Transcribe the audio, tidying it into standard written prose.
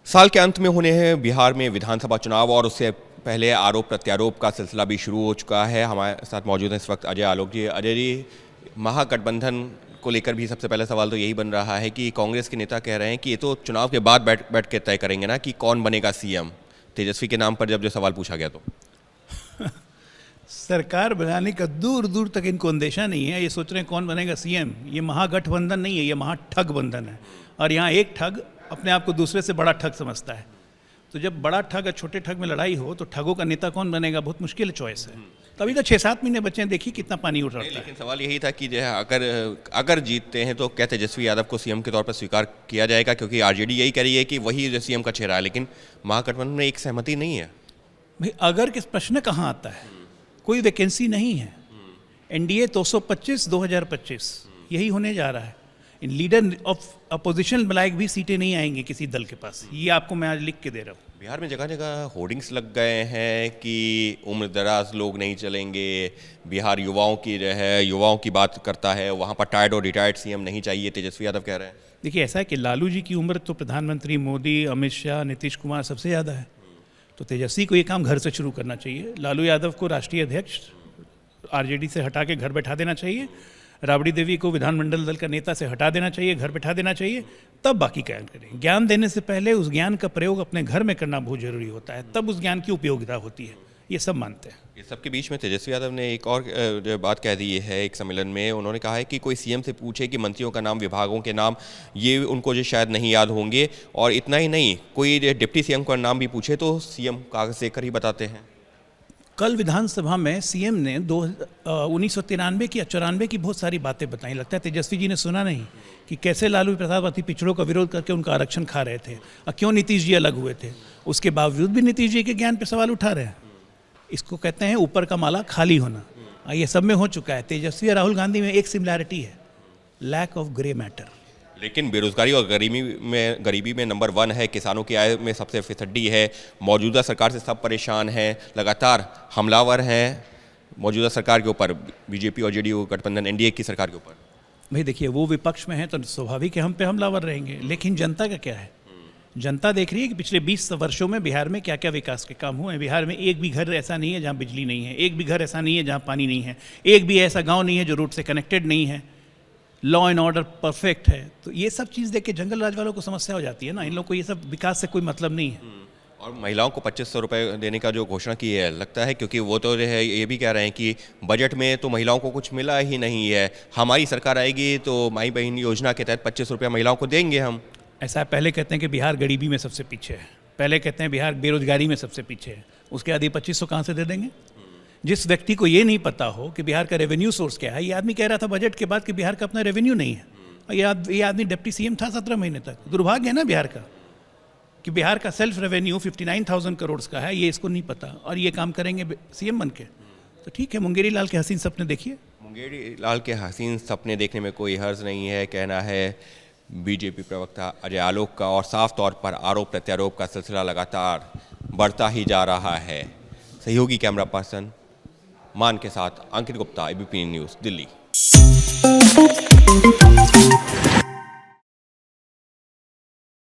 साल के अंत में होने हैं बिहार में विधानसभा चुनाव और उससे पहले आरोप प्रत्यारोप का सिलसिला भी शुरू हो चुका है। हमारे साथ मौजूद हैं इस वक्त अजय आलोक जी। अजय जी, महागठबंधन को लेकर भी सबसे पहला सवाल तो यही बन रहा है कि कांग्रेस के नेता कह रहे हैं कि ये तो चुनाव के बाद बैठ के तय करेंगे ना कि कौन बनेगा सीएम। तेजस्वी के नाम पर जब जो सवाल पूछा गया तो सरकार बनाने का दूर दूर तक इनको अंदेशा नहीं है। ये सोच रहे हैं कौन बनेगा सीएम। ये महागठबंधन नहीं है, ये महाठग बंधन है। और यहाँ एक ठग अपने आप को दूसरे से बड़ा ठग समझता है। तो जब बड़ा ठग और छोटे ठग में लड़ाई हो तो ठगों का नेता कौन बनेगा, बहुत मुश्किल चॉइस है। तभी तो 6-7 महीने बचे हैं, देखिए कितना पानी उठ रहा है। लेकिन सवाल यही था कि जो है अगर जीतते हैं तो क्या तेजस्वी यादव को सीएम के तौर पर स्वीकार किया जाएगा, क्योंकि आरजेडी यही कह रही है कि वही जो सीएम का चेहरा है। लेकिन महागठबंधन में एक सहमति नहीं है। भाई अगर किस प्रश्न कहाँ आता है, कोई वैकेंसी नहीं है। एनडीए 225 2025 यही होने जा रहा है। इन लीडर ऑफ अपोजिशन लायक भी सीटें नहीं आएंगी किसी दल के पास। ये आपको मैं आज लिख के दे रहा हूँ। बिहार में जगह जगह होर्डिंग्स लग गए हैं कि उम्र दराज लोग नहीं चलेंगे। बिहार युवाओं की बात करता है। वहाँ पर टायर्ड और रिटायर्ड सीएम नहीं चाहिए, तेजस्वी यादव कह रहे हैं। देखिए ऐसा है कि लालू जी की उम्र तो प्रधानमंत्री मोदी, अमित शाह, नीतीश कुमार सबसे ज़्यादा है। तो तेजस्वी को ये काम घर से शुरू करना चाहिए। लालू यादव को राष्ट्रीय अध्यक्ष आरजेडी से हटा के घर बैठा देना चाहिए। राबड़ी देवी को विधानमंडल दल का नेता से हटा देना चाहिए, घर बैठा देना चाहिए। तब बाकी ज्ञान करें। ज्ञान देने से पहले उस ज्ञान का प्रयोग अपने घर में करना बहुत जरूरी होता है, तब उस ज्ञान की उपयोगिता होती है। ये सब मानते हैं। इस सबके बीच में तेजस्वी यादव ने एक और बात कह दी है एक सम्मेलन में। उन्होंने कहा है कि कोई सीएम से पूछे कि मंत्रियों का नाम, विभागों के नाम, ये उनको जो शायद नहीं याद होंगे। और इतना ही नहीं, कोई डिप्टी सीएम का नाम भी पूछे तो सीएम कागज देकर ही बताते हैं। कल विधानसभा में सीएम ने 1993 की या 94 की बहुत सारी बातें बताई। लगता है तेजस्वी जी ने सुना नहीं कि कैसे लालू प्रसाद अति पिछड़ों का विरोध करके उनका आरक्षण खा रहे थे और क्यों नीतीश जी अलग हुए थे। उसके बावजूद भी नीतीश जी के ज्ञान पर सवाल उठा रहे हैं। इसको कहते हैं ऊपर का माला खाली होना। ये सब में हो चुका है। तेजस्वी और राहुल गांधी में एक सिमिलैरिटी है, लैक ऑफ ग्रे मैटर। लेकिन बेरोजगारी और गरीबी में नंबर 1 है। किसानों की आय में सबसे फिसड्डी है। मौजूदा सरकार से सब परेशान हैं, लगातार हमलावर हैं मौजूदा सरकार के ऊपर, बीजेपी और जेडीयू गठबंधन एनडीए की सरकार के ऊपर। भाई देखिए, वो विपक्ष में है तो स्वाभाविक है हम पे हमलावर रहेंगे। लेकिन जनता का क्या है? जनता देख रही है कि पिछले 20 वर्षों में बिहार में क्या क्या विकास के काम हुए हैं। बिहार में एक भी घर ऐसा नहीं है जहाँ बिजली नहीं है, एक भी घर ऐसा नहीं है जहाँ पानी नहीं है, एक भी ऐसा गाँव नहीं है जो रोड से कनेक्टेड नहीं है। लॉ एंड ऑर्डर परफेक्ट है। तो ये सब चीज़ देख के जंगल राज वालों को समस्या हो जाती है ना। इन लोगों को ये सब विकास से कोई मतलब नहीं है। और महिलाओं को 2500 रुपये देने का जो घोषणा की है, लगता है क्योंकि वो तो जो है ये भी कह रहे हैं कि बजट में तो महिलाओं को कुछ मिला ही नहीं है। हमारी सरकार आएगी तो माई बहन योजना के तहत 25 रुपये महिलाओं को देंगे हम। ऐसा है, पहले कहते हैं कि बिहार गरीबी में सबसे पीछे है, पहले कहते हैं बिहार बेरोजगारी में सबसे पीछे है। उसके बाद ये 2500 कहाँ से दे देंगे? जिस व्यक्ति को ये नहीं पता हो कि बिहार का रेवेन्यू सोर्स क्या है। ये आदमी कह रहा था बजट के बाद कि बिहार का अपना रेवेन्यू नहीं है। और ये आदमी डिप्टी सीएम था 17 महीने तक। दुर्भाग्य है ना बिहार का कि बिहार का सेल्फ रेवेन्यू 59,000 करोड़ का है। ये इसको नहीं पता और ये काम करेंगे सीएम बन के। तो ठीक है, मुंगेरी लाल के हसीन सपने देखिए। मुंगेरी लाल के हसीन सपने देखने में कोई हर्ज नहीं है, कहना है बीजेपी प्रवक्ता अजय आलोक का। और साफ तौर पर आरोप प्रत्यारोप का सिलसिला लगातार बढ़ता ही जा रहा है। सहयोगी कैमरा पर्सन मान के साथ अंकित गुप्ता, एबीपी न्यूज़, दिल्ली।